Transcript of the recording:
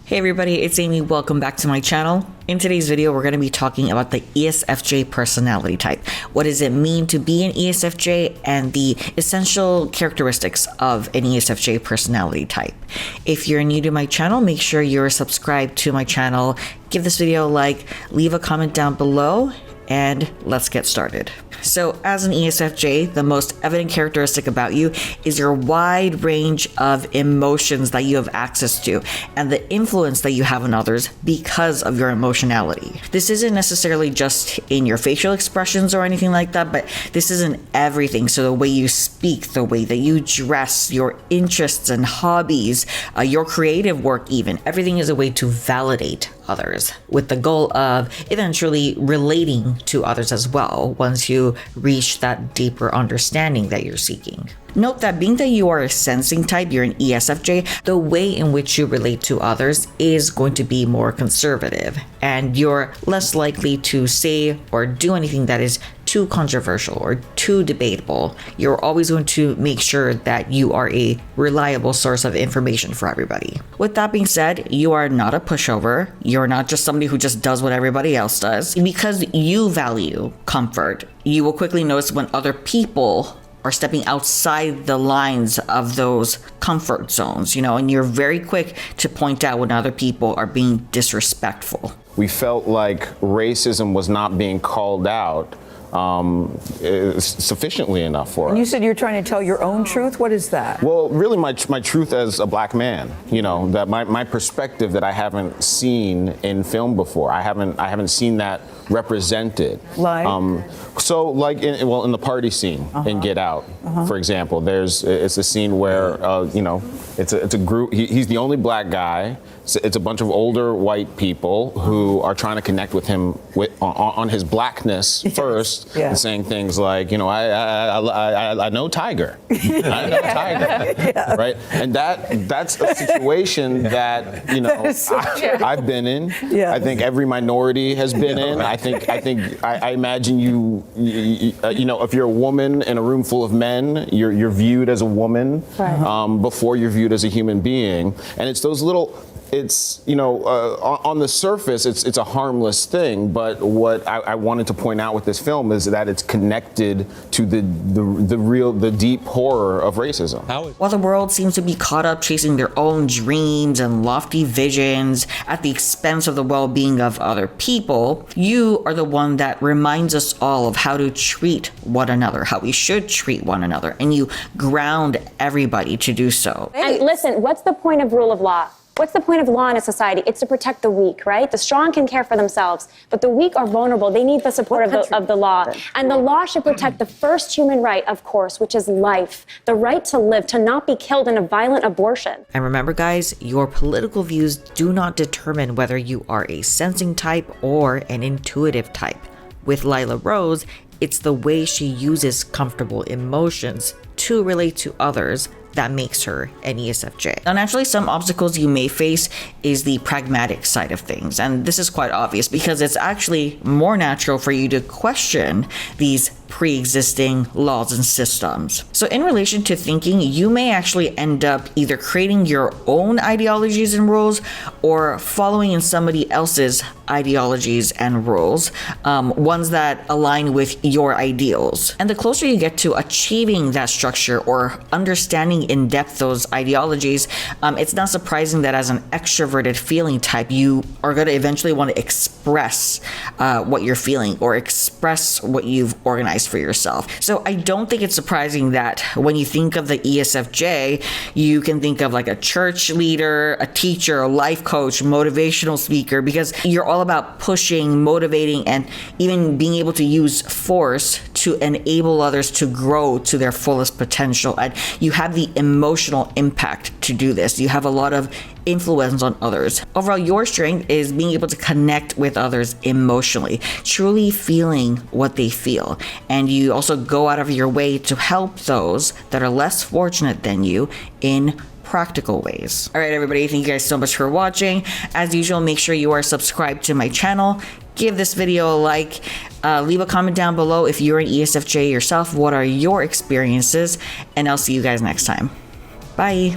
Hey everybody, it's Aimee. Welcome back to my channel. In today's video, we're going to be talking about the ESFJ personality type. What does it mean to be an ESFJ and the essential characteristics of an ESFJ personality type. If you're new to my channel, make sure you're subscribed to my channel. Give this video a like, leave a comment down below, and let's get started. So as an ESFJ, the most evident characteristic about you is your wide range of emotions that you have access to and the influence that you have on others because of your emotionality. This isn't necessarily just in your facial expressions or anything like that, but this is in everything. So the way you speak, the way that you dress, your interests and hobbies, your creative work even, everything is a way to validate others with the goal of eventually relating to others as well once you reach that deeper understanding that you're seeking. Note that being that you are a sensing type, you're an ESFJ, the way in which you relate to others is going to be more conservative, and you're less likely to say or do anything that is too controversial or too debatable. You're always going to make sure that you are a reliable source of information for everybody. With that being said, you are not a pushover. You're not just somebody who just does what everybody else does. Because you value comfort, you will quickly notice when other people are stepping outside the lines of those comfort zones, and you're very quick to point out when other people are being disrespectful. We felt like racism was not being called out sufficiently enough for us. And you said you're trying to tell your own truth. What is that? Well, really my truth as a black man, that my perspective that I haven't seen in film before. I haven't seen that represented. Like? In the party scene in Get Out, for example, it's a scene where, it's a group, he's the only black guy. It's a bunch of older white people who are trying to connect with him on his blackness first, and saying things like, I know Tiger. I know Tiger. Right? And that's a situation that, I've been in. Yeah. I think every minority has been in. I imagine if you're a woman in a room full of men, you're viewed as a woman before you're viewed as a human being. And it's those little, on the surface, it's a harmless thing, but what I wanted to point out with this film is that it's connected to the deep horror of racism. While the world seems to be caught up chasing their own dreams and lofty visions at the expense of the well-being of other people, you are the one that reminds us all of how to treat one another, how we should treat one another, and you ground everybody to do so. And listen, what's the point of rule of law? What's the point of law in a society? It's to protect the weak, right? The strong can care for themselves, but the weak are vulnerable. They need the support of the law. And the law should protect the first human right, of course, which is life. The right to live, to not be killed in a violent abortion. And remember, guys, your political views do not determine whether you are a sensing type or an intuitive type. With Lila Rose, it's the way she uses comfortable emotions to relate to others that makes her an ESFJ. Now, naturally, some obstacles you may face is the pragmatic side of things. And this is quite obvious because it's actually more natural for you to question these pre-existing laws and systems. So in relation to thinking, you may actually end up either creating your own ideologies and rules or following in somebody else's ideologies and rules, ones that align with your ideals. And the closer you get to achieving that structure or understanding in depth those ideologies, it's not surprising that as an extroverted feeling type, you are going to eventually want to express what you're feeling or express what you've organized for yourself. So I don't think it's surprising that when you think of the ESFJ, you can think of like a church leader, a teacher, a life coach, motivational speaker, because you're all about pushing, motivating, and even being able to use force to enable others to grow to their fullest potential. And you have the emotional impact to do this. You have a lot of influence on others. Overall, your strength is being able to connect with others emotionally, truly feeling what they feel. And you also go out of your way to help those that are less fortunate than you in practical ways. All right, everybody, thank you guys so much for watching. As usual, make sure you are subscribed to my channel. Give this video a like. Leave a comment down below if you're an ESFJ yourself. What are your experiences? And I'll see you guys next time. Bye.